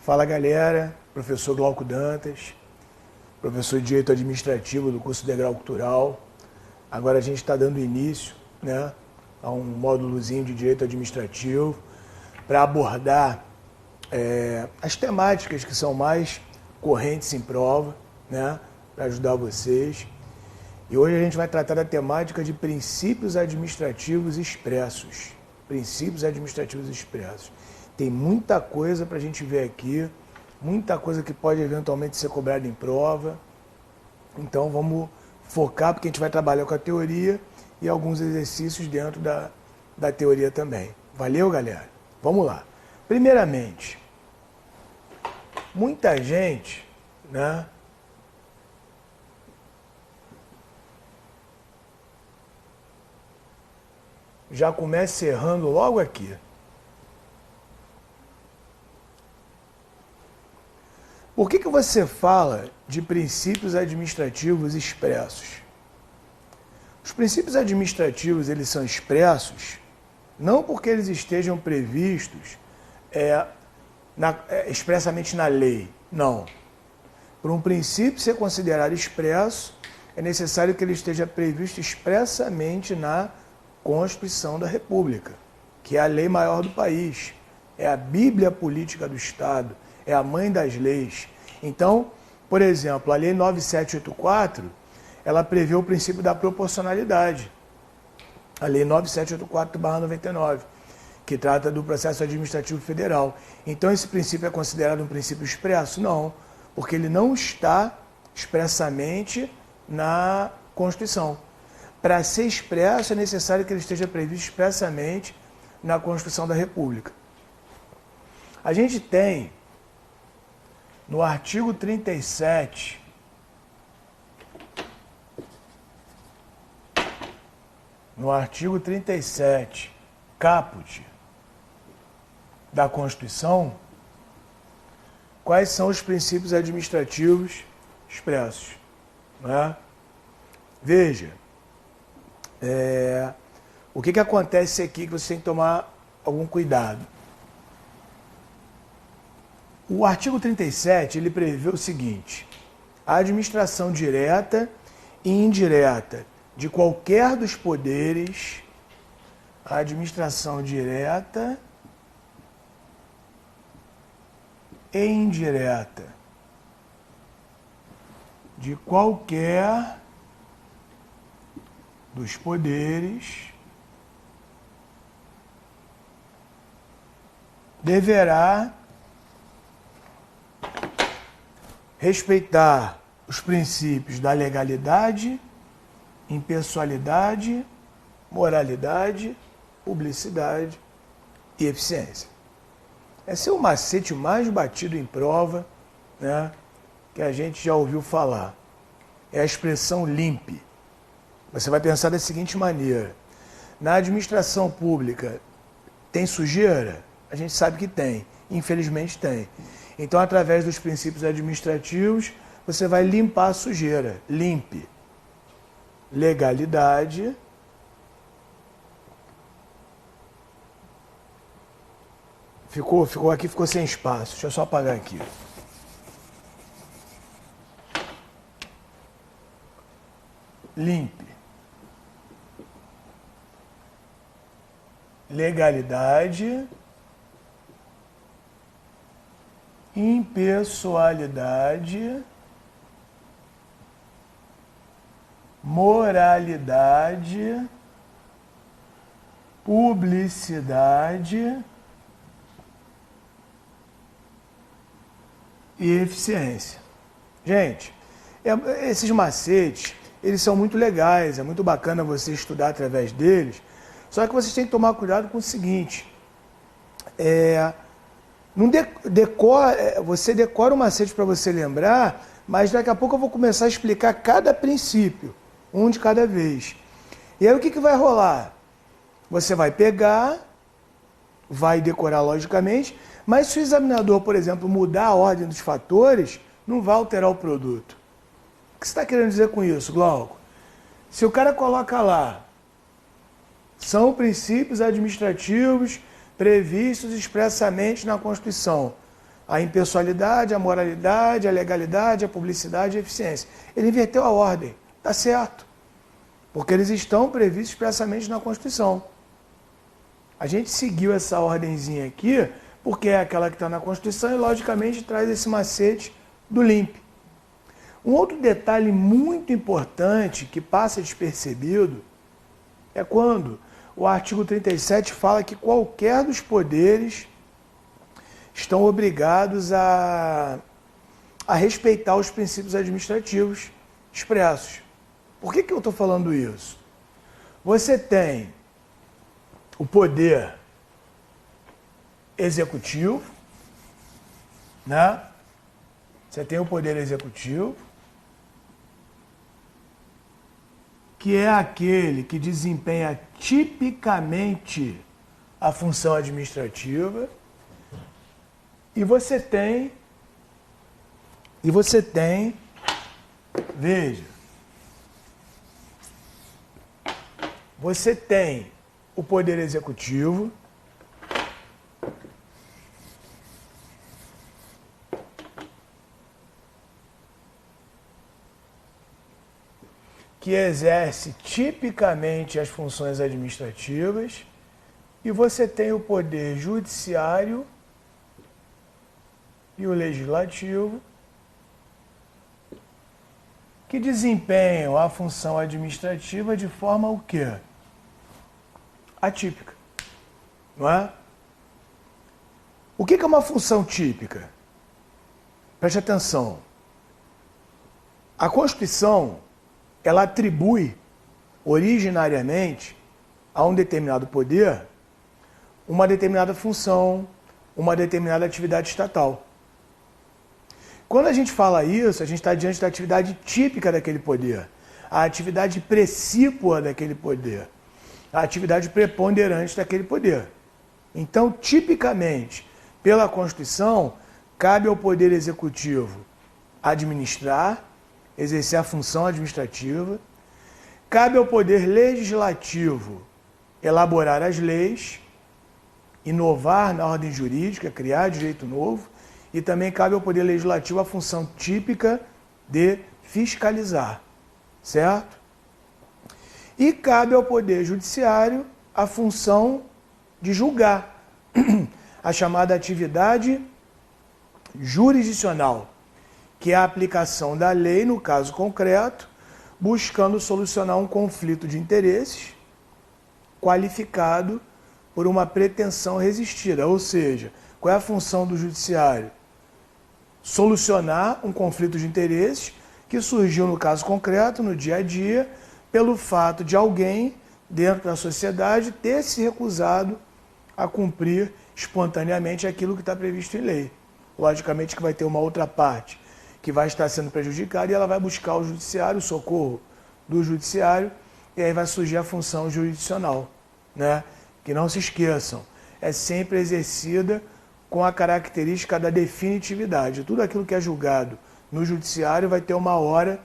Fala galera, professor Glauco Dantas, professor de Direito Administrativo do curso de Grau Cultural. Agora a gente está dando início, a um módulozinho de Direito Administrativo para abordar as temáticas que são mais correntes em prova, para ajudar vocês. E hoje a gente vai tratar da temática de princípios administrativos expressos. Princípios administrativos expressos. Tem muita coisa para a gente ver aqui, muita coisa que pode eventualmente ser cobrada em prova. Então vamos focar, porque a gente vai trabalhar com a teoria e alguns exercícios dentro da teoria também. Valeu, galera? Vamos lá. Primeiramente, muita gente, já começa errando logo aqui. Por que você fala de princípios administrativos expressos? Os princípios administrativos, eles são expressos não porque eles estejam previstos expressamente na lei, não. Para um princípio ser considerado expresso, é necessário que ele esteja previsto expressamente na Constituição da República, que é a lei maior do país, é a Bíblia política do Estado, é a mãe das leis. Então, por exemplo, a Lei 9784, ela prevê o princípio da proporcionalidade. A Lei 9784/99, que trata do processo administrativo federal. Então, esse princípio é considerado um princípio expresso? Não, porque ele não está expressamente na Constituição. Para ser expresso, é necessário que ele esteja previsto expressamente na Constituição da República. A gente tem, no artigo 37, caput da Constituição, quais são os princípios administrativos expressos. Veja, o que acontece aqui que você tem que tomar algum cuidado. O artigo 37, ele prevê o seguinte: a administração direta e indireta de qualquer dos poderes, a administração direta e indireta de qualquer dos poderes deverá respeitar os princípios da legalidade, impessoalidade, moralidade, publicidade e eficiência. Esse é o macete mais batido em prova, que a gente já ouviu falar. É a expressão limpe. Você vai pensar da seguinte maneira: na administração pública tem sujeira? A gente sabe que tem, infelizmente tem. Então, através dos princípios administrativos, você vai limpar a sujeira. Limpe. Legalidade. Ficou aqui, ficou sem espaço. Deixa eu só apagar aqui. Limpe. Legalidade. Impessoalidade, moralidade, publicidade e eficiência. Gente, esses macetes, eles são muito legais, é muito bacana você estudar através deles, só que vocês têm que tomar cuidado com o seguinte: você decora o macete para você lembrar, mas daqui a pouco eu vou começar a explicar cada princípio, um de cada vez. E aí o que vai rolar? Você vai pegar, vai decorar logicamente, mas se o examinador, por exemplo, mudar a ordem dos fatores, não vai alterar o produto. O que você está querendo dizer com isso, Glauco? Se o cara coloca lá, são princípios administrativos previstos expressamente na Constituição. A impessoalidade, a moralidade, a legalidade, a publicidade e a eficiência. Ele inverteu a ordem. Está certo. Porque eles estão previstos expressamente na Constituição. A gente seguiu essa ordenzinha aqui porque é aquela que está na Constituição e, logicamente, traz esse macete do LIMP. Um outro detalhe muito importante que passa despercebido é quando o artigo 37 fala que qualquer dos poderes estão obrigados a respeitar os princípios administrativos expressos. Por que eu estou falando isso? Você tem o poder executivo, né? Você tem o poder executivo, que é aquele que desempenha tipicamente a função administrativa, e você tem, veja, você tem o poder executivo, que exerce tipicamente as funções administrativas, e você tem o poder judiciário e o legislativo, que desempenham a função administrativa de forma o quê? Atípica, não é? O que é uma função típica? Preste atenção. A Constituição, ela atribui originariamente a um determinado poder uma determinada função, uma determinada atividade estatal. Quando a gente fala isso, a gente está diante da atividade típica daquele poder, a atividade precípua daquele poder, a atividade preponderante daquele poder. Então, tipicamente, pela Constituição, cabe ao Poder Executivo administrar, exercer a função administrativa, cabe ao Poder Legislativo elaborar as leis, inovar na ordem jurídica, criar direito novo, e também cabe ao Poder Legislativo a função típica de fiscalizar, certo? E cabe ao Poder Judiciário a função de julgar, a chamada atividade jurisdicional, que é a aplicação da lei no caso concreto, buscando solucionar um conflito de interesses qualificado por uma pretensão resistida. Ou seja, qual é a função do judiciário? Solucionar um conflito de interesses que surgiu no caso concreto, no dia a dia, pelo fato de alguém dentro da sociedade ter se recusado a cumprir espontaneamente aquilo que está previsto em lei. Logicamente que vai ter uma outra parte que vai estar sendo prejudicada e ela vai buscar o judiciário, o socorro do judiciário, e aí vai surgir a função jurisdicional, né? Que não se esqueçam, é sempre exercida com a característica da definitividade. Tudo aquilo que é julgado no judiciário vai ter uma hora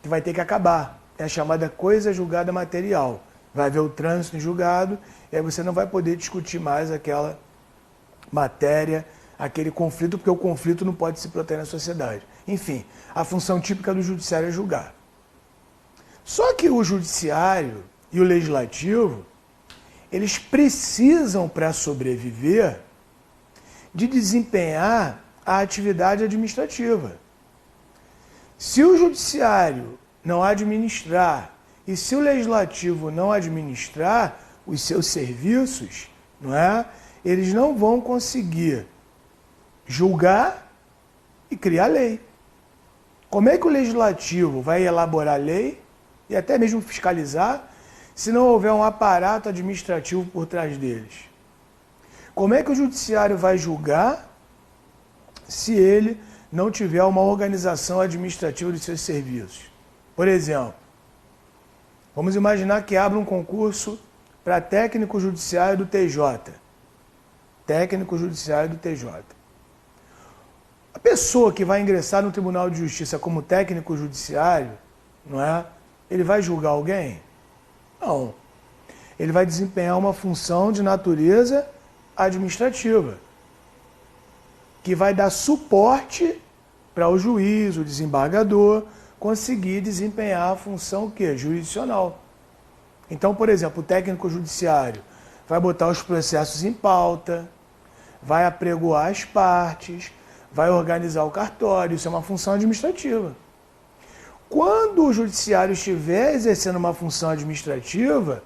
que vai ter que acabar. É a chamada coisa julgada material. Vai haver o trânsito em julgado e aí você não vai poder discutir mais aquela matéria, aquele conflito, porque o conflito não pode se proteger na sociedade. Enfim, a função típica do judiciário é julgar. Só que o judiciário e o legislativo, eles precisam, para sobreviver, de desempenhar a atividade administrativa. Se o judiciário não administrar e se o legislativo não administrar os seus serviços, não é? Eles não vão conseguir julgar e criar lei. Como é que o legislativo vai elaborar lei e até mesmo fiscalizar se não houver um aparato administrativo por trás deles? Como é que o judiciário vai julgar se ele não tiver uma organização administrativa de seus serviços? Por exemplo, vamos imaginar que abra um concurso para técnico judiciário do TJ. Técnico judiciário do TJ. A pessoa que vai ingressar no Tribunal de Justiça como técnico judiciário, não é? Ele vai julgar alguém? Não. Ele vai desempenhar uma função de natureza administrativa. que vai dar suporte para o juiz, o desembargador, conseguir desempenhar a função o quê? Jurisdicional. Então, por exemplo, o técnico judiciário vai botar os processos em pauta, vai apregoar as partes, vai organizar o cartório, isso é uma função administrativa. Quando o judiciário estiver exercendo uma função administrativa,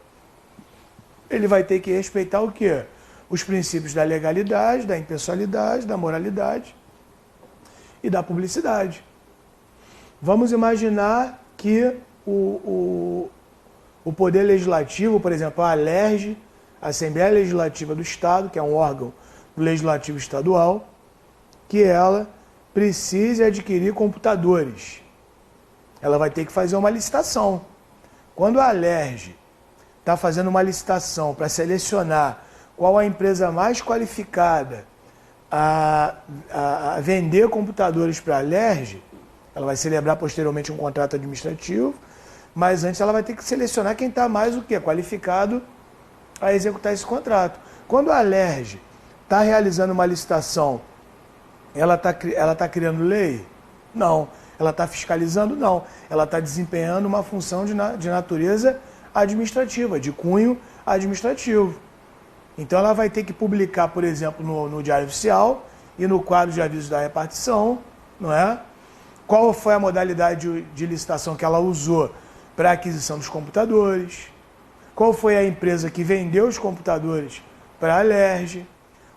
ele vai ter que respeitar o quê? Os princípios da legalidade, da impessoalidade, da moralidade e da publicidade. Vamos imaginar que o Poder Legislativo, por exemplo, a ALERJ, a Assembleia Legislativa do Estado, que é um órgão do Legislativo Estadual, que ela precise adquirir computadores. Ela vai ter que fazer uma licitação. Quando a ALERJ está fazendo uma licitação para selecionar qual a empresa mais qualificada a vender computadores para a ALERJ, ela vai celebrar posteriormente um contrato administrativo, mas antes ela vai ter que selecionar quem está mais o quê? Qualificado a executar esse contrato. Quando a ALERJ está realizando uma licitação, ela tá criando lei? Não. Ela está fiscalizando? Não. Ela está desempenhando uma função de natureza administrativa, de cunho administrativo. Então ela vai ter que publicar, por exemplo, no Diário Oficial e no quadro de avisos da repartição, não é? Qual foi a modalidade de licitação que ela usou para a aquisição dos computadores, qual foi a empresa que vendeu os computadores para a ALERJ,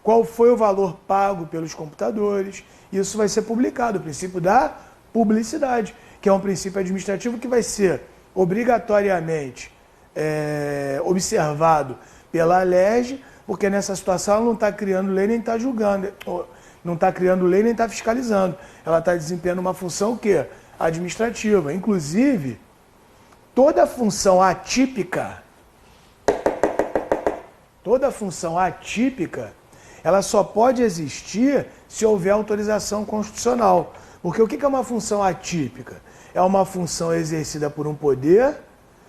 qual foi o valor pago pelos computadores. Isso vai ser publicado, o princípio da publicidade, que é um princípio administrativo que vai ser obrigatoriamente observado pela ALERJ, porque nessa situação ela não está criando lei nem está julgando, não está criando lei nem está fiscalizando. Ela está desempenhando uma função o quê? Administrativa. Inclusive, toda função atípica, ela só pode existir se houver autorização constitucional. Porque o que é uma função atípica? É uma função exercida por um poder,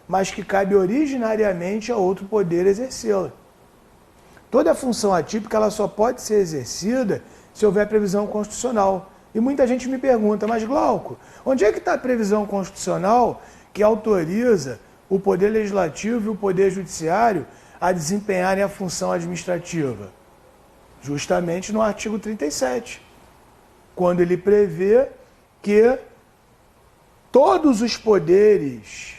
mas que cabe originariamente a outro poder exercê-la. Toda função atípica ela só pode ser exercida se houver previsão constitucional. E muita gente me pergunta, mas Glauco, onde é que está a previsão constitucional que autoriza o Poder Legislativo e o Poder Judiciário a desempenharem a função administrativa? Justamente no artigo 37, quando ele prevê que todos os poderes,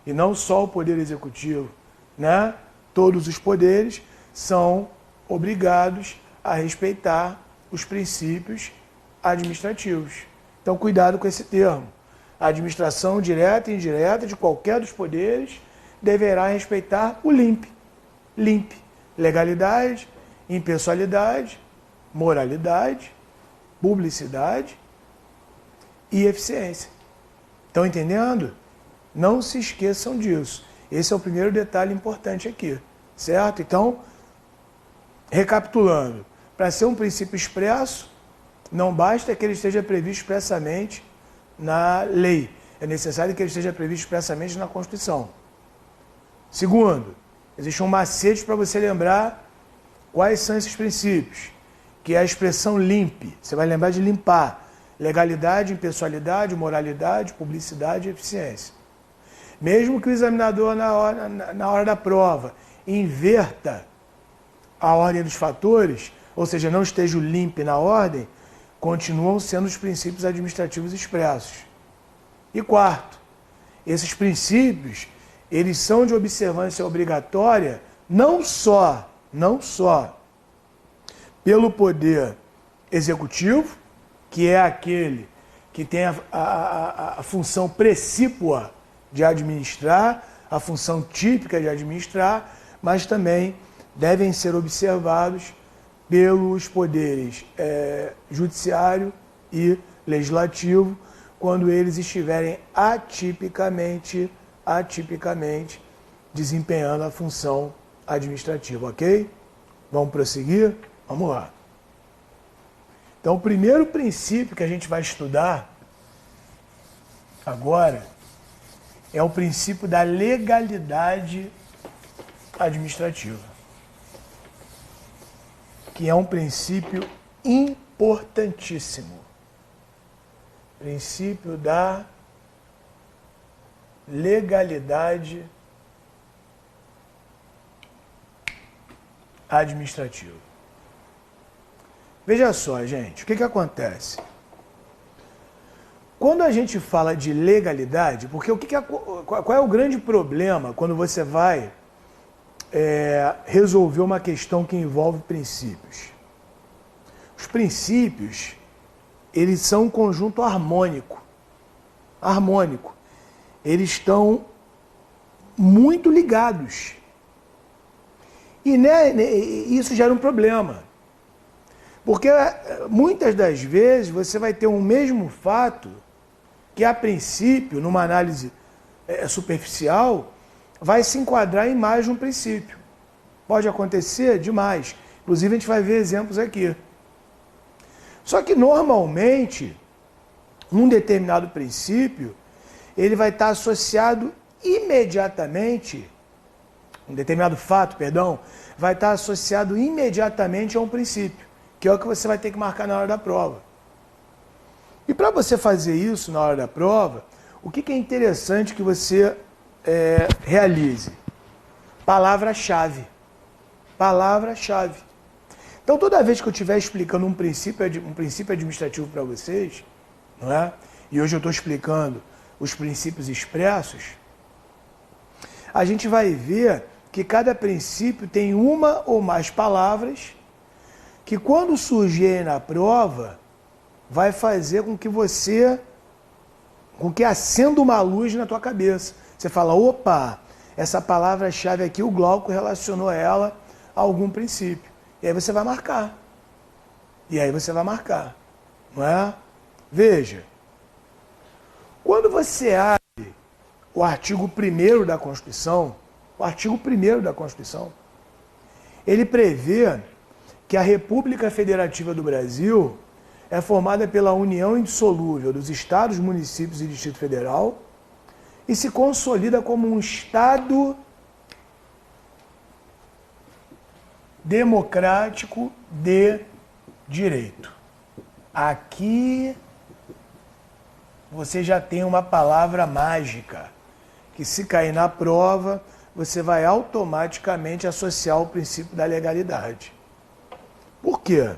e não só o Poder Executivo, né? Todos os poderes são obrigados a respeitar os princípios administrativos. Então, cuidado com esse termo. A administração direta e indireta de qualquer dos poderes deverá respeitar o LIMP. LIMP, legalidade, impessoalidade, moralidade, publicidade e eficiência. Estão entendendo? Não se esqueçam disso. Esse é o primeiro detalhe importante aqui, certo? Então, recapitulando, para ser um princípio expresso, não basta que ele esteja previsto expressamente na lei. É necessário que ele esteja previsto expressamente na Constituição. Segundo, existe um macete para você lembrar quais são esses princípios, que é a expressão LIMP. Você vai lembrar de limpar. Legalidade, impessoalidade, moralidade, publicidade e eficiência. Mesmo que o examinador, na hora da prova, inverta a ordem dos fatores, ou seja, não esteja o LIMP na ordem, continuam sendo os princípios administrativos expressos. E quarto, esses princípios, eles são de observância obrigatória não só pelo Poder Executivo, que é aquele que tem a função precípua de administrar, a função típica de administrar, mas também devem ser observados pelos poderes judiciário e legislativo, quando eles estiverem atipicamente desempenhando a função administrativa, ok? Vamos prosseguir? Vamos lá. Então, o primeiro princípio que a gente vai estudar agora é o princípio da legalidade administrativa. que é um princípio importantíssimo. Princípio da legalidade administrativa. Veja só, gente, o que acontece? Quando a gente fala de legalidade, porque qual é o grande problema quando você vai resolver uma questão que envolve princípios? Os princípios, eles são um conjunto harmônico. Harmônico. Eles estão muito ligados. E isso gera um problema. Porque muitas das vezes você vai ter um mesmo fato que, a princípio, numa análise superficial, vai se enquadrar em mais de um princípio. Pode acontecer demais. Inclusive, a gente vai ver exemplos aqui. Só que, normalmente, um determinado princípio, ele vai estar associado imediatamente, um determinado fato, perdão, vai estar associado imediatamente a um princípio, que é o que você vai ter que marcar na hora da prova. E para você fazer isso na hora da prova, o que é interessante que você realize? Palavra-chave. Palavra-chave. Então, toda vez que eu estiver explicando um princípio administrativo para vocês, não é? E hoje eu estou explicando os princípios expressos, a gente vai ver que cada princípio tem uma ou mais palavras que, quando surgirem na prova, vai fazer com que acenda uma luz na tua cabeça. Você fala, opa, essa palavra-chave aqui, o Glauco relacionou ela a algum princípio. E aí você vai marcar. Não é? Veja, quando você abre o artigo 1º da Constituição, ele prevê que a República Federativa do Brasil é formada pela união indissolúvel dos estados, municípios e Distrito Federal e se consolida como um Estado democrático de direito. Aqui você já tem uma palavra mágica, que, se cair na prova, você vai automaticamente associar o princípio da legalidade. Por quê?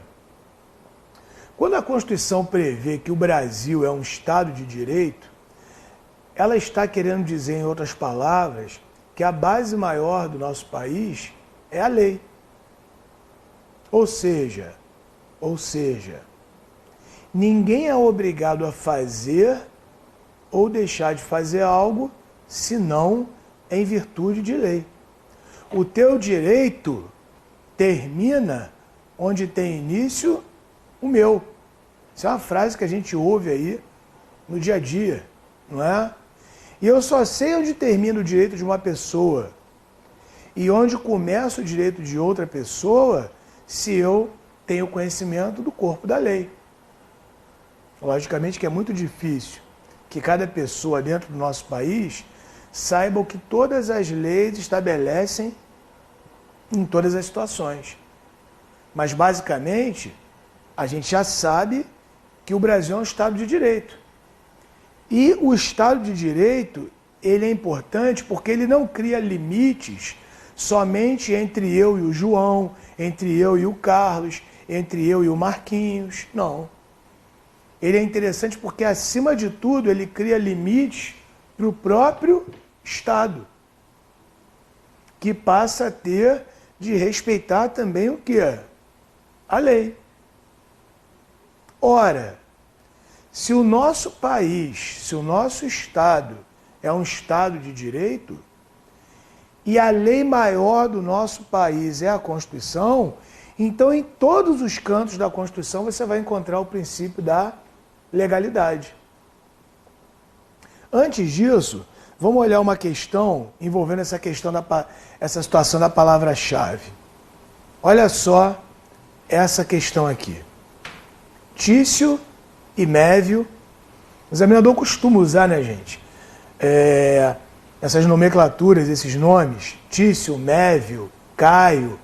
Quando a Constituição prevê que o Brasil é um Estado de direito, ela está querendo dizer, em outras palavras, que a base maior do nosso país é a lei. Ou seja, ninguém é obrigado a fazer ou deixar de fazer algo, senão em virtude de lei. O teu direito termina onde tem início o meu. Isso é uma frase que a gente ouve aí no dia a dia, não é? E eu só sei onde termina o direito de uma pessoa e onde começa o direito de outra pessoa se eu tenho conhecimento do corpo da lei. Logicamente que é muito difícil que cada pessoa dentro do nosso país saiba o que todas as leis estabelecem em todas as situações. Mas, basicamente, a gente já sabe que o Brasil é um Estado de Direito. E o Estado de Direito, ele é importante porque ele não cria limites somente entre eu e o João, entre eu e o Carlos, entre eu e o Marquinhos. Não. Ele é interessante porque, acima de tudo, ele cria limites para o próprio Estado, que passa a ter de respeitar também o quê? A lei. Ora, se o nosso país, se o nosso Estado é um Estado de direito, e a lei maior do nosso país é a Constituição, então em todos os cantos da Constituição você vai encontrar o princípio da legalidade. Antes disso, vamos olhar uma questão envolvendo essa situação da palavra-chave. Olha só essa questão aqui. Tício e Mévio. O examinador costuma usar, né, gente? Essas nomenclaturas, esses nomes, Tício, Mévio, Caio,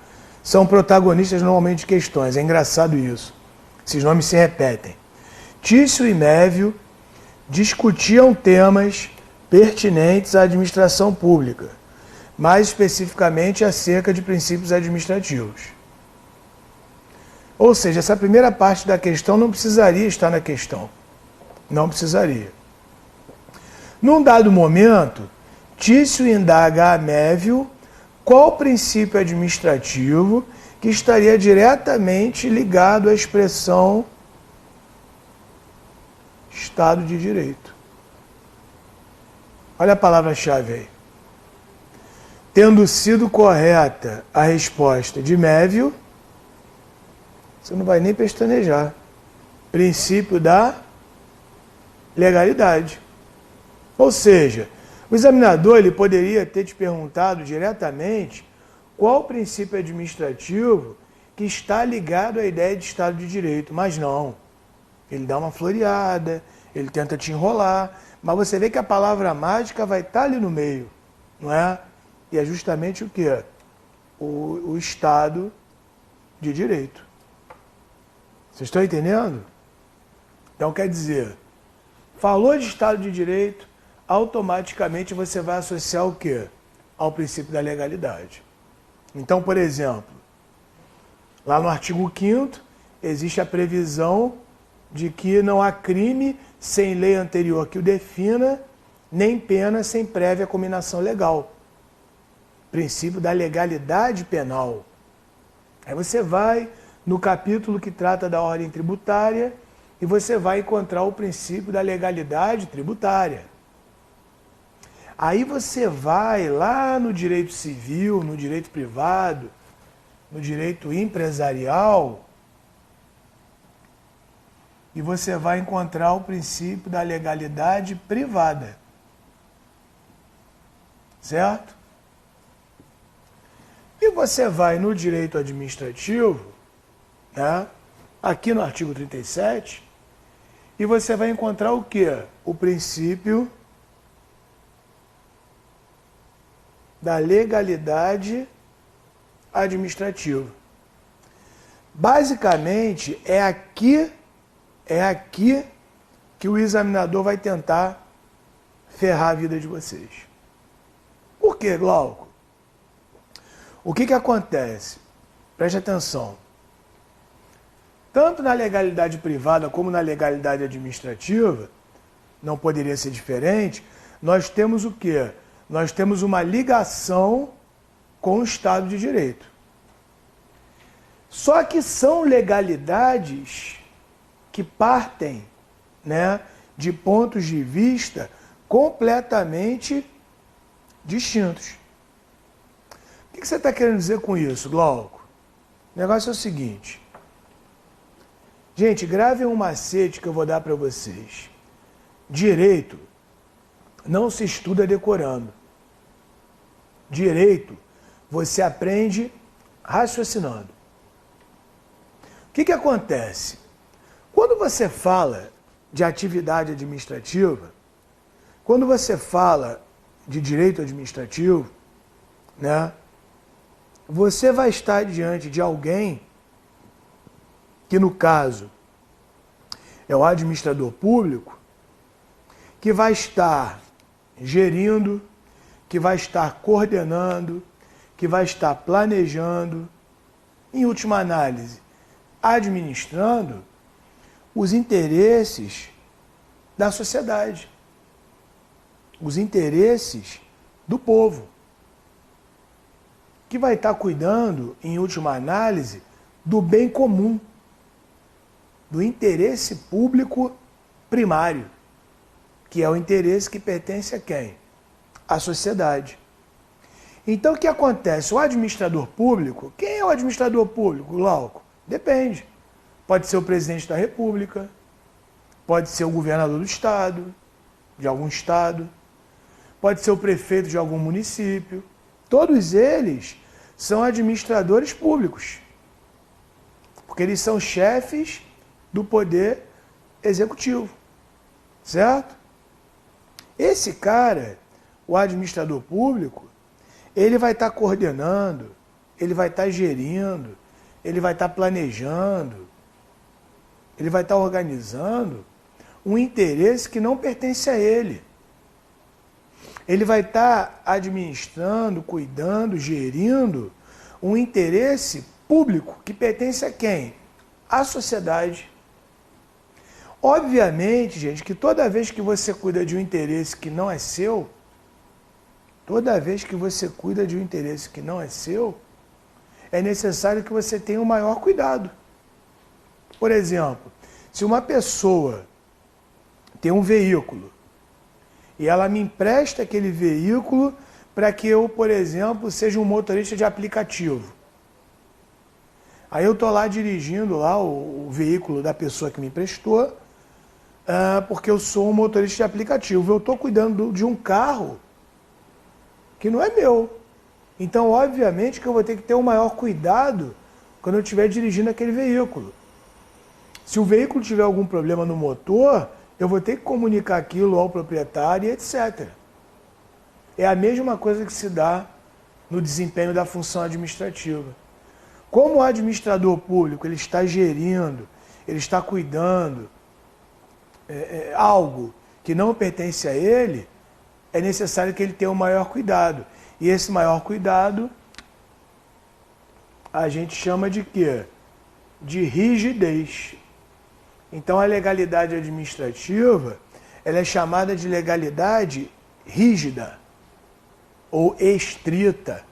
são protagonistas normalmente de questões. É engraçado isso. Esses nomes se repetem. Tício e Mévio discutiam temas pertinentes à administração pública, mais especificamente acerca de princípios administrativos. Ou seja, essa primeira parte da questão não precisaria estar na questão. Não precisaria. Num dado momento, Tício indaga a Mévio qual princípio administrativo que estaria diretamente ligado à expressão Estado de Direito. Olha a palavra-chave aí. Tendo sido correta a resposta de Mévio, você não vai nem pestanejar. Princípio da legalidade. Ou seja, o examinador ele poderia ter te perguntado diretamente qual o princípio administrativo que está ligado à ideia de Estado de Direito, mas não. Ele dá uma floreada, ele tenta te enrolar, mas você vê que a palavra mágica vai estar ali no meio, não é? E é justamente o quê? O Estado de Direito. Vocês estão entendendo? Então quer dizer, falou de Estado de Direito, automaticamente você vai associar o quê? Ao princípio da legalidade. Então, por exemplo, lá no artigo 5º, existe a previsão de que não há crime sem lei anterior que o defina, nem pena sem prévia cominação legal. Princípio da legalidade penal. Aí você vai no capítulo que trata da ordem tributária e você vai encontrar o princípio da legalidade tributária. Aí você vai lá no direito civil, no direito privado, no direito empresarial, e você vai encontrar o princípio da legalidade privada. Certo? E você vai no direito administrativo, né, aqui no artigo 37, e você vai encontrar o quê? O princípio da legalidade administrativa. Basicamente, é aqui que o examinador vai tentar ferrar a vida de vocês. Por quê, Glauco? O que acontece? Preste atenção. Tanto na legalidade privada como na legalidade administrativa, não poderia ser diferente, nós temos o quê? Nós temos uma ligação com o Estado de Direito. Só que são legalidades que partem, né, de pontos de vista completamente distintos. O que você está querendo dizer com isso, Glauco? O negócio é o seguinte. Gente, gravem um macete que eu vou dar para vocês. Direito não se estuda decorando. Direito você aprende raciocinando. O que acontece? Quando você fala de atividade administrativa, quando você fala de direito administrativo, né, você vai estar diante de alguém que, no caso, é o administrador público, que vai estar gerindo, que vai estar coordenando, que vai estar planejando, em última análise, administrando os interesses da sociedade, os interesses do povo, que vai estar cuidando, em última análise, do bem comum, do interesse público primário, que é o interesse que pertence a quem? À sociedade. Então, o que acontece? O administrador público, quem é o administrador público, Glauco? Depende. Pode ser o presidente da República, pode ser o governador do estado, de algum estado, pode ser o prefeito de algum município. Todos eles são administradores públicos, porque eles são chefes do poder executivo, certo? Esse cara, o administrador público, ele vai estar coordenando, ele vai estar gerindo, ele vai estar planejando, ele vai estar organizando um interesse que não pertence a ele. Ele vai estar administrando, cuidando, gerindo um interesse público que pertence a quem? À sociedade. Obviamente, gente, que toda vez que você cuida de um interesse que não é seu, toda vez que você cuida de um interesse que não é seu, é necessário que você tenha o maior cuidado. Por exemplo, se uma pessoa tem um veículo e ela me empresta aquele veículo para que eu, por exemplo, seja um motorista de aplicativo. Aí eu estou lá dirigindo lá o veículo da pessoa que me emprestou, porque eu sou um motorista de aplicativo. Eu estou cuidando de um carro que não é meu. Então, obviamente, que eu vou ter que ter o maior cuidado quando eu estiver dirigindo aquele veículo. Se o veículo tiver algum problema no motor, eu vou ter que comunicar aquilo ao proprietário, etc. É a mesma coisa que se dá no desempenho da função administrativa. Como o administrador público ele está gerindo, ele está cuidando algo que não pertence a ele, é necessário que ele tenha o maior cuidado. E esse maior cuidado a gente chama de quê? De rigidez. Então a legalidade administrativa ela é chamada de legalidade rígida ou estrita,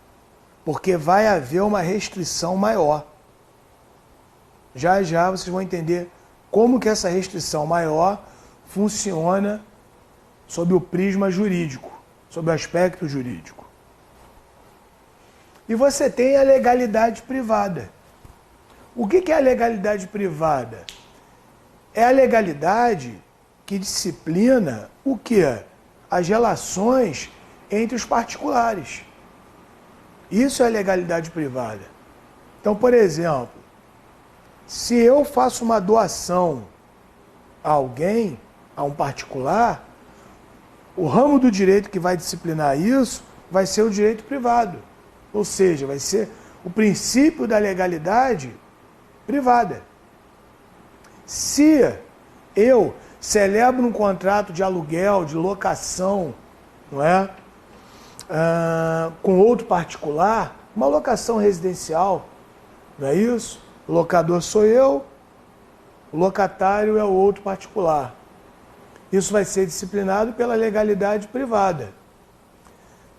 porque vai haver uma restrição maior. Já já vocês vão entender como que essa restrição maior funciona sob o prisma jurídico, sob o aspecto jurídico. E você tem a legalidade privada. O que é a legalidade privada? É a legalidade que disciplina o quê? As relações entre os particulares. Isso é legalidade privada. Então, por exemplo, se eu faço uma doação a alguém, a um particular, o ramo do direito que vai disciplinar isso vai ser o direito privado. Ou seja, vai ser o princípio da legalidade privada. Se eu celebro um contrato de aluguel, de locação, não é? Com outro particular, uma locação residencial, não é isso? O locador sou eu, o locatário é o outro particular. Isso vai ser disciplinado pela legalidade privada.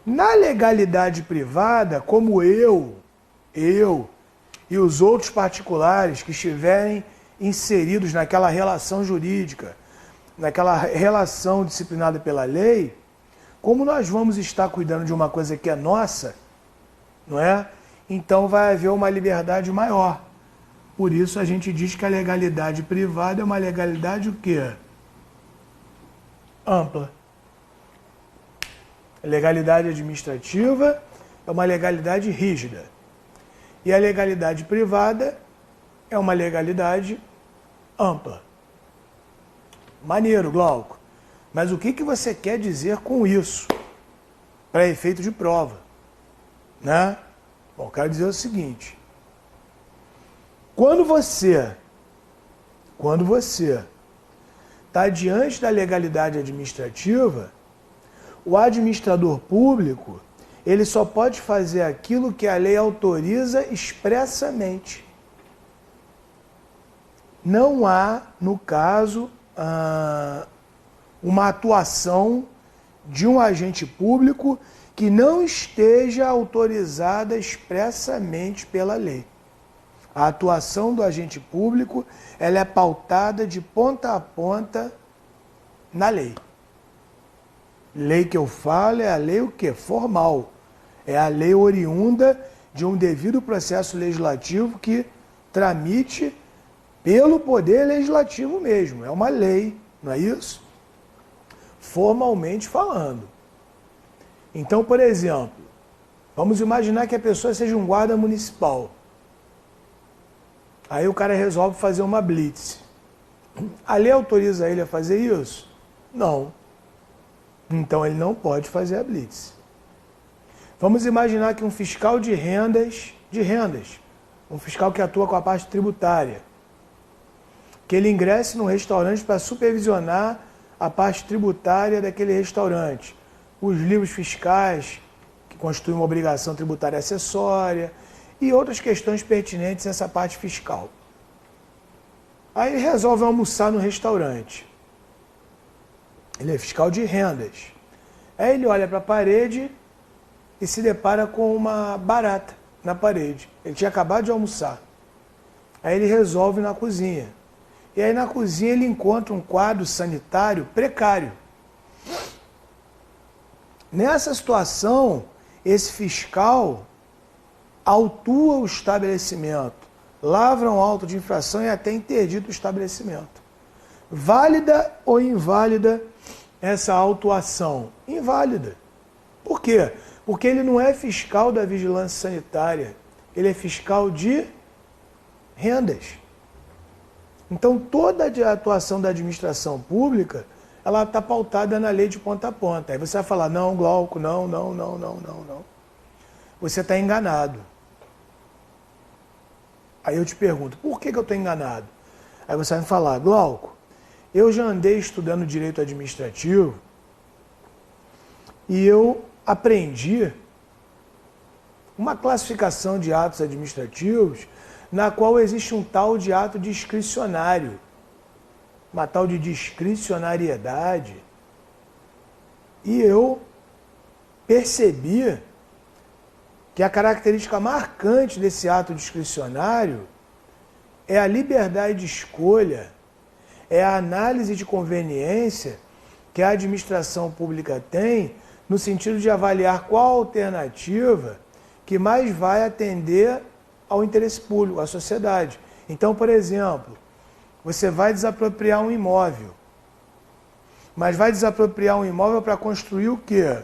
Na legalidade privada, como eu e os outros particulares que estiverem inseridos naquela relação jurídica, naquela relação disciplinada pela lei, como nós vamos estar cuidando de uma coisa que é nossa, não é? Então vai haver uma liberdade maior. Por isso a gente diz que a legalidade privada é uma legalidade o quê? Ampla. A legalidade administrativa é uma legalidade rígida. E a legalidade privada é uma legalidade ampla. Maneiro, Glauco. Mas o que você quer dizer com isso? Para efeito de prova. Né? Bom, quero dizer o seguinte. Quando você está diante da legalidade administrativa, o administrador público, ele só pode fazer aquilo que a lei autoriza expressamente. Não há, no caso, uma atuação de um agente público que não esteja autorizada expressamente pela lei. A atuação do agente público ela é pautada de ponta a ponta na lei. Lei que eu falo é a lei o quê? Formal. É a lei oriunda de um devido processo legislativo que tramite pelo poder legislativo mesmo. É uma lei, não é isso? Formalmente falando. Então, por exemplo, vamos imaginar que a pessoa seja um guarda municipal. Aí o cara resolve fazer uma blitz. A lei autoriza ele a fazer isso? Não. Então ele não pode fazer a blitz. Vamos imaginar que um fiscal de rendas de rendas, um fiscal que atua com a parte tributária, que ele ingresse no restaurante para supervisionar a parte tributária daquele restaurante, os livros fiscais, que constituem uma obrigação tributária acessória, e outras questões pertinentes a essa parte fiscal. Aí ele resolve almoçar no restaurante. Ele é fiscal de rendas. Aí ele olha para a parede e se depara com uma barata na parede. Ele tinha acabado de almoçar. Aí ele resolve ir na cozinha. E aí na cozinha ele encontra um quadro sanitário precário. Nessa situação, esse fiscal autua o estabelecimento, lavra um auto de infração e até interdita o estabelecimento. Válida ou inválida essa autuação? Inválida. Por quê? Porque ele não é fiscal da vigilância sanitária, ele é fiscal de rendas. Então, toda a atuação da administração pública, ela está pautada na lei de ponta a ponta. Aí você vai falar, não, Glauco, não. Você está enganado. Aí eu te pergunto, por que eu estou enganado? Aí você vai me falar, Glauco, eu já andei estudando direito administrativo e eu aprendi uma classificação de atos administrativos na qual existe um tal de ato discricionário, uma tal de discricionariedade. E eu percebi que a característica marcante desse ato discricionário é a liberdade de escolha, é a análise de conveniência que a administração pública tem no sentido de avaliar qual alternativa que mais vai atender ao interesse público, à sociedade. Então, por exemplo, você vai desapropriar um imóvel, mas vai desapropriar um imóvel para construir o quê?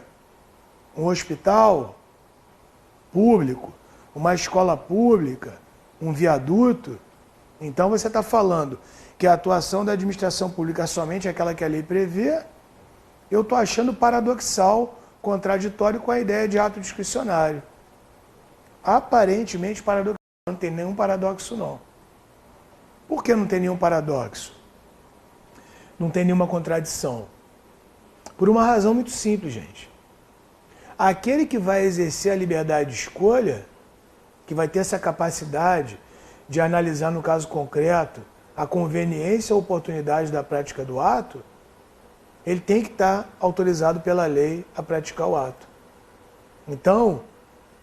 Um hospital público, uma escola pública, um viaduto. Então você está falando que a atuação da administração pública é somente aquela que a lei prevê. Eu estou achando paradoxal, contraditório com a ideia de ato discricionário. Aparentemente paradoxal, não tem nenhum paradoxo não. Por que não tem nenhum paradoxo? Não tem nenhuma contradição. Por uma razão muito simples, gente. Aquele que vai exercer a liberdade de escolha, que vai ter essa capacidade de analisar no caso concreto a conveniência ou oportunidade da prática do ato, ele tem que estar autorizado pela lei a praticar o ato. Então,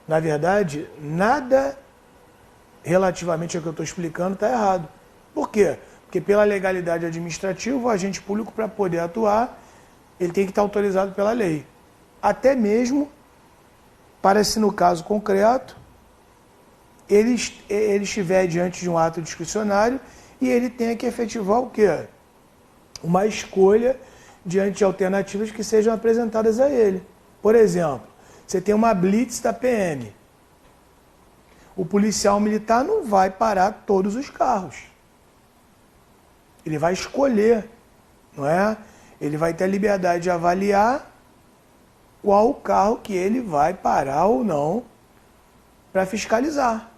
na verdade, nada relativamente ao que eu estou explicando está errado. Por quê? Porque pela legalidade administrativa, o agente público, para poder atuar, ele tem que estar autorizado pela lei. Até mesmo para se, no caso concreto, ele estiver diante de um ato discricionário e ele tenha que efetivar o quê? Uma escolha diante de alternativas que sejam apresentadas a ele. Por exemplo, você tem uma blitz da PM. O policial militar não vai parar todos os carros. Ele vai escolher, não é? Ele vai ter a liberdade de avaliar qual o carro que ele vai parar ou não para fiscalizar,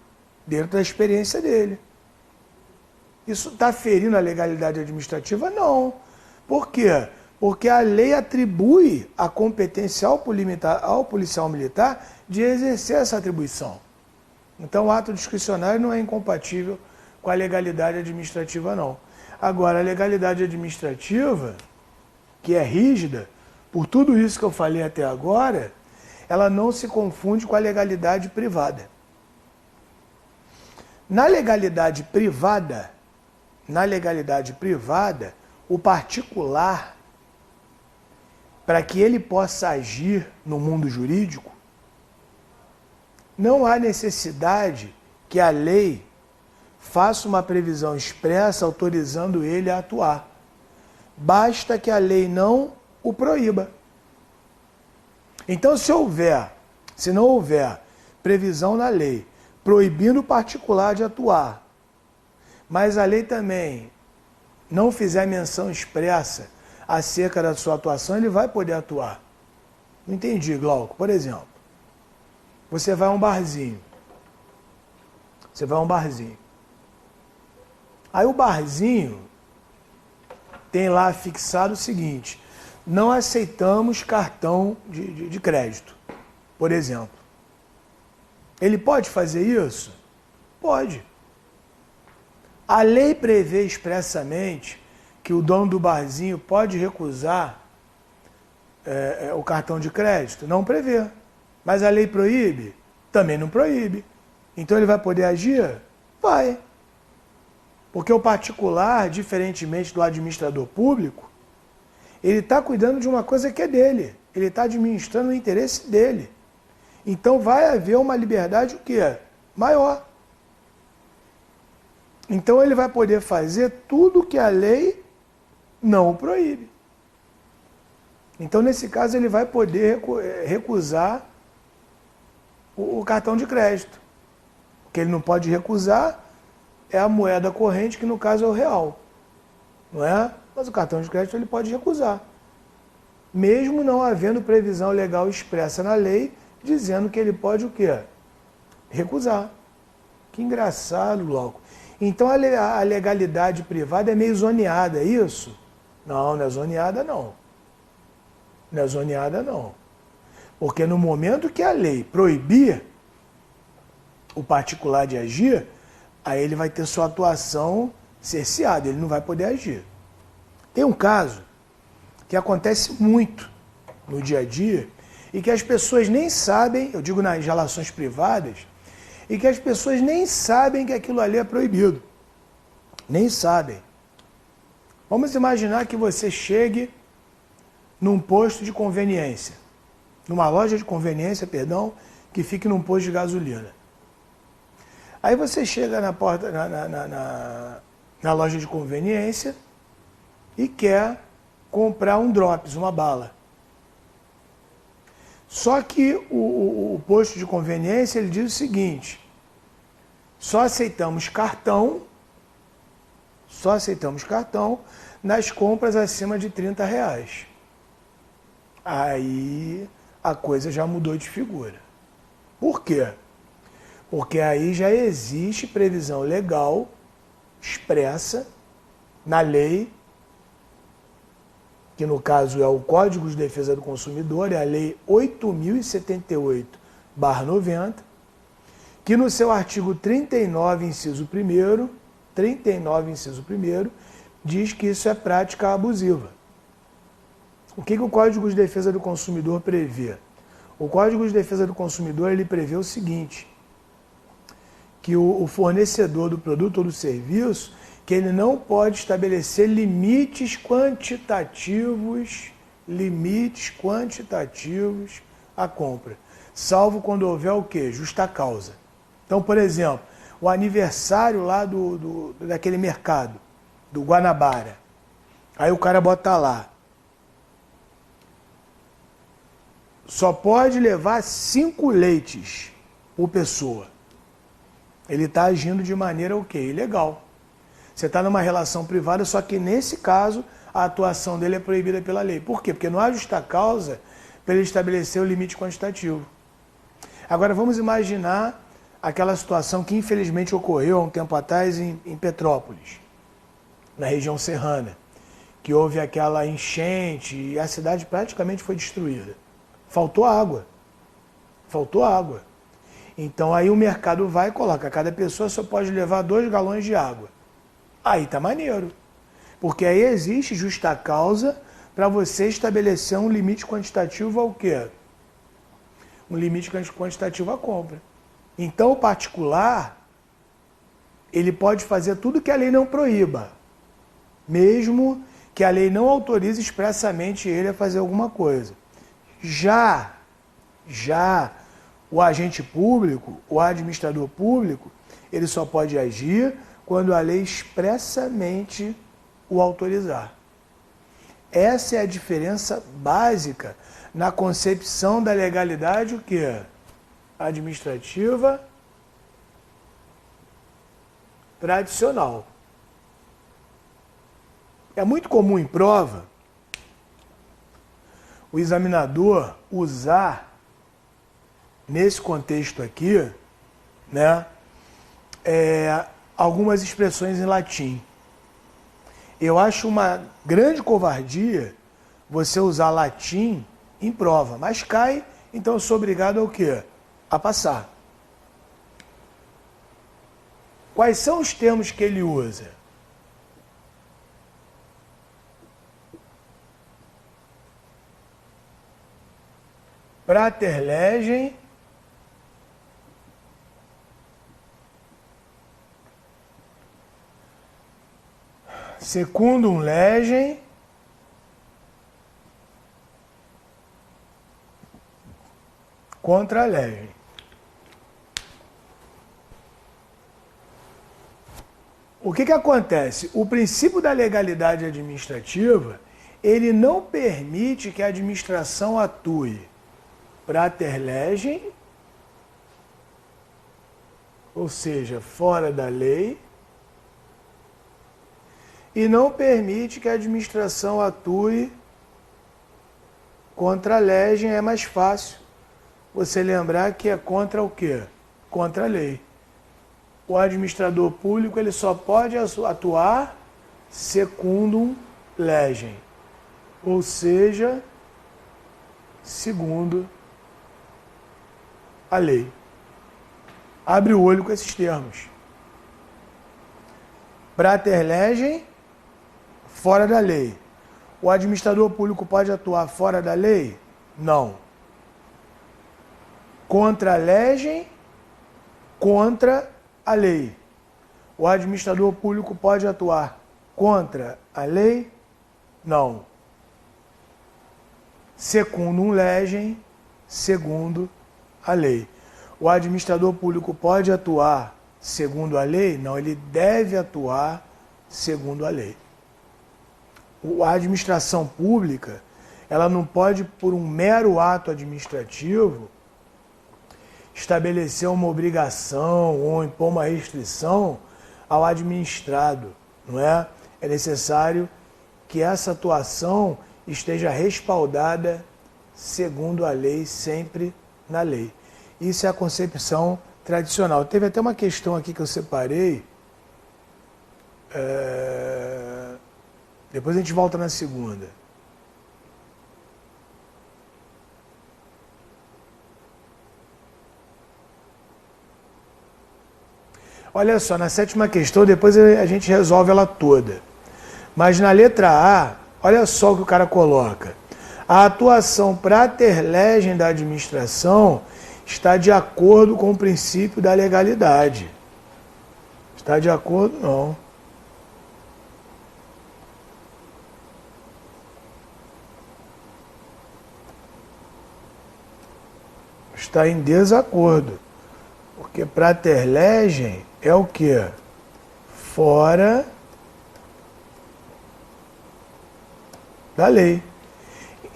dentro da experiência dele. Isso está ferindo a legalidade administrativa? Não. Por quê? Porque a lei atribui a competência ao policial militar de exercer essa atribuição. Então o ato discricionário não é incompatível com a legalidade administrativa, não. Agora, a legalidade administrativa, que é rígida, por tudo isso que eu falei até agora, ela não se confunde com a legalidade privada. Na legalidade privada, o particular, para que ele possa agir no mundo jurídico, não há necessidade que a lei faça uma previsão expressa autorizando ele a atuar. Basta que a lei não o proíba. Então, se não houver previsão na lei proibindo o particular de atuar, mas a lei também não fizer menção expressa acerca da sua atuação, ele vai poder atuar. Não entendi, Glauco. Por exemplo, você vai a um barzinho. Você vai a um barzinho. Aí o barzinho tem lá fixado o seguinte: não aceitamos cartão de crédito, por exemplo. Ele pode fazer isso? Pode. A lei prevê expressamente que o dono do barzinho pode recusar o cartão de crédito? Não prevê. Mas a lei proíbe? Também não proíbe. Então ele vai poder agir? Vai. Porque o particular, diferentemente do administrador público, ele está cuidando de uma coisa que é dele. Ele está administrando o interesse dele. Então vai haver uma liberdade o quê? Maior. Então ele vai poder fazer tudo que a lei não o proíbe. Então nesse caso ele vai poder recusar o cartão de crédito. O que ele não pode recusar é a moeda corrente, que no caso é o real. Não é? Mas o cartão de crédito ele pode recusar. Mesmo não havendo previsão legal expressa na lei, dizendo que ele pode o quê? Recusar. Que engraçado, louco. Então a legalidade privada é meio zoneada, é isso? Não, não é zoneada não. Não é zoneada não. Porque no momento que a lei proibir o particular de agir, aí ele vai ter sua atuação cerceada, ele não vai poder agir. Tem um caso que acontece muito no dia a dia e que as pessoas nem sabem, eu digo nas relações privadas, e que as pessoas nem sabem que aquilo ali é proibido. Nem sabem. Vamos imaginar que você chegue num posto de conveniência, numa loja de conveniência, perdão, que fique num posto de gasolina. Aí você chega na porta, na loja de conveniência e quer comprar um drops, uma bala. Só que o posto de conveniência ele diz o seguinte: só aceitamos cartão nas compras acima de R$30. Aí a coisa já mudou de figura. Por quê? Porque aí já existe previsão legal expressa na lei, que no caso é o Código de Defesa do Consumidor, é a Lei 8.078/90, que no seu artigo 39, inciso 1º, diz que isso é prática abusiva. O que o Código de Defesa do Consumidor prevê? O Código de Defesa do Consumidor ele prevê o seguinte: que o fornecedor do produto ou do serviço, que ele não pode estabelecer limites quantitativos à compra, salvo quando houver o quê? Justa causa. Então, por exemplo, o aniversário lá daquele mercado, do Guanabara, aí o cara bota lá, só pode levar 5 leites por pessoa. Ele está agindo de maneira o quê? Ilegal. Você está numa relação privada, só que nesse caso a atuação dele é proibida pela lei. Por quê? Porque não há justa causa para ele estabelecer o limite quantitativo. Agora vamos imaginar aquela situação que infelizmente ocorreu há um tempo atrás em Petrópolis, na região serrana, que houve aquela enchente e a cidade praticamente foi destruída. Faltou água. Então aí o mercado vai e coloca, cada pessoa só pode levar 2 galões de água. Aí tá maneiro. Porque aí existe justa causa para você estabelecer um limite quantitativo ao quê? Um limite quantitativo à compra. Então o particular, ele pode fazer tudo que a lei não proíba, mesmo que a lei não autorize expressamente ele a fazer alguma coisa. Já o agente público, o administrador público, ele só pode agir quando a lei expressamente o autorizar. Essa é a diferença básica na concepção da legalidade, o quê? Administrativa tradicional. É muito comum em prova o examinador usar, nesse contexto aqui, né, algumas expressões em latim. Eu acho uma grande covardia você usar latim em prova, mas cai, então eu sou obrigado ao quê? A passar. Quais são os termos que ele usa? Prater legem, secundum legem, contra legem. O que acontece? O princípio da legalidade administrativa, ele não permite que a administração atue prater legem, ou seja, fora da lei, e não permite que a administração atue contra a legem. É mais fácil você lembrar que é contra o quê? Contra a lei. O administrador público ele só pode atuar secundum legem, ou seja, segundo a lei. Abre o olho com esses termos. Prater legem, fora da lei. O administrador público pode atuar fora da lei? Não. Contra a legem, contra a lei. O administrador público pode atuar contra a lei? Não. Secundum legem, segundo a lei. O administrador público pode atuar segundo a lei? Não, ele deve atuar segundo a lei. A administração pública, ela não pode, por um mero ato administrativo, estabelecer uma obrigação ou impor uma restrição ao administrado, não é? É necessário que essa atuação esteja respaldada segundo a lei, sempre na lei. Isso é a concepção tradicional. Teve até uma questão aqui que eu separei. Depois a gente volta na segunda. Olha só, na sétima questão, depois a gente resolve ela toda. Mas na letra A, olha só o que o cara coloca. A atuação prater legem da administração está de acordo com o princípio da legalidade. Está de acordo? Não. Está em desacordo. Porque prater legem é o quê? Fora da lei.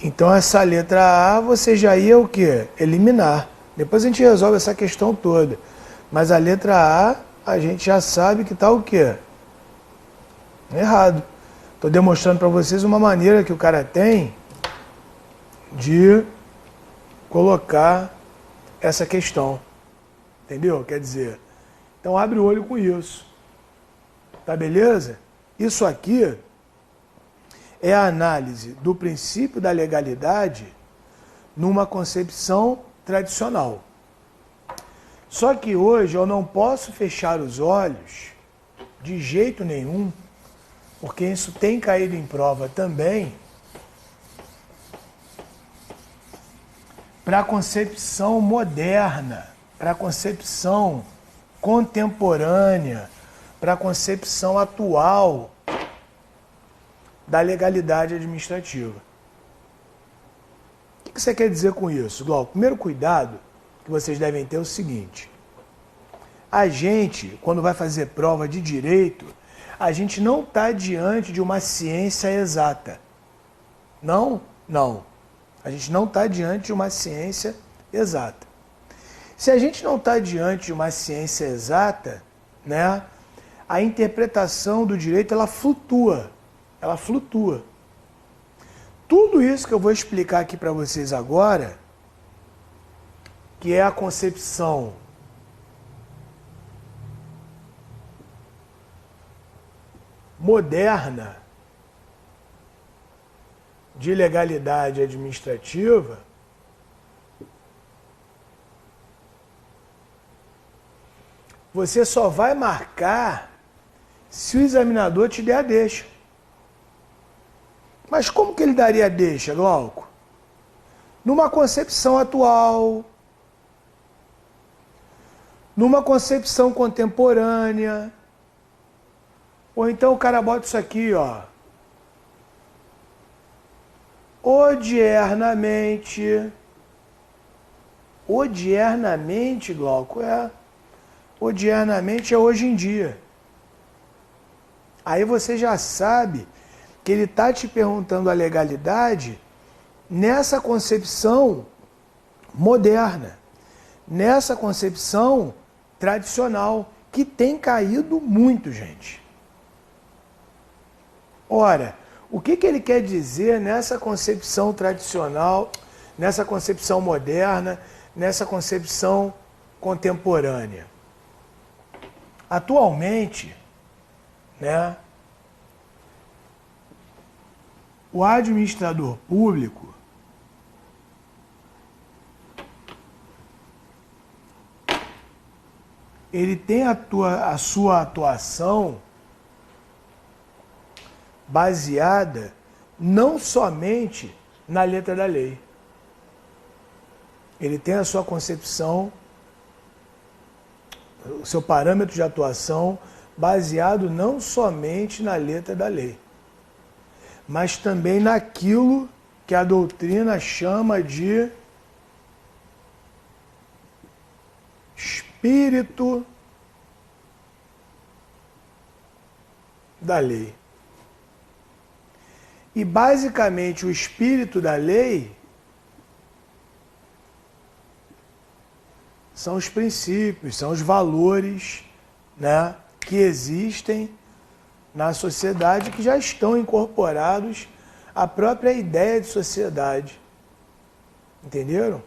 Então essa letra A você já ia o quê? Eliminar. Depois a gente resolve essa questão toda. Mas a letra A, a gente já sabe que está o quê? Errado. Estou demonstrando para vocês uma maneira que o cara tem de colocar essa questão. Entendeu? Quer dizer, então abre o olho com isso. Tá beleza? Isso aqui é a análise do princípio da legalidade numa concepção tradicional. Só que hoje eu não posso fechar os olhos de jeito nenhum, porque isso tem caído em prova também, para a concepção moderna, para a concepção contemporânea, para a concepção atual da legalidade administrativa. O que você quer dizer com isso, Glauco? O primeiro cuidado que vocês devem ter é o seguinte: a gente, quando vai fazer prova de direito, a gente não está diante de uma ciência exata. Não, não. A gente não está diante de uma ciência exata. Se a gente não está diante de uma ciência exata, né, a interpretação do direito ela flutua. Ela flutua. Tudo isso que eu vou explicar aqui para vocês agora, que é a concepção moderna de legalidade administrativa, você só vai marcar se o examinador te der a deixa. Mas como que ele daria a deixa, Glauco? Numa concepção atual, numa concepção contemporânea, ou então o cara bota isso aqui, ó. Odiernamente, Glauco, odiernamente é hoje em dia. Aí você já sabe que ele está te perguntando a legalidade nessa concepção moderna, nessa concepção tradicional, que tem caído muito, gente. Ora, o que ele quer dizer nessa concepção tradicional, nessa concepção moderna, nessa concepção contemporânea? Atualmente, né, o administrador público ele tem a sua atuação baseada não somente na letra da lei. Ele tem a sua concepção, o seu parâmetro de atuação baseado não somente na letra da lei, mas também naquilo que a doutrina chama de espírito da lei. E basicamente o espírito da lei são os princípios, são os valores, né, que existem na sociedade, que já estão incorporados à própria ideia de sociedade. Entenderam?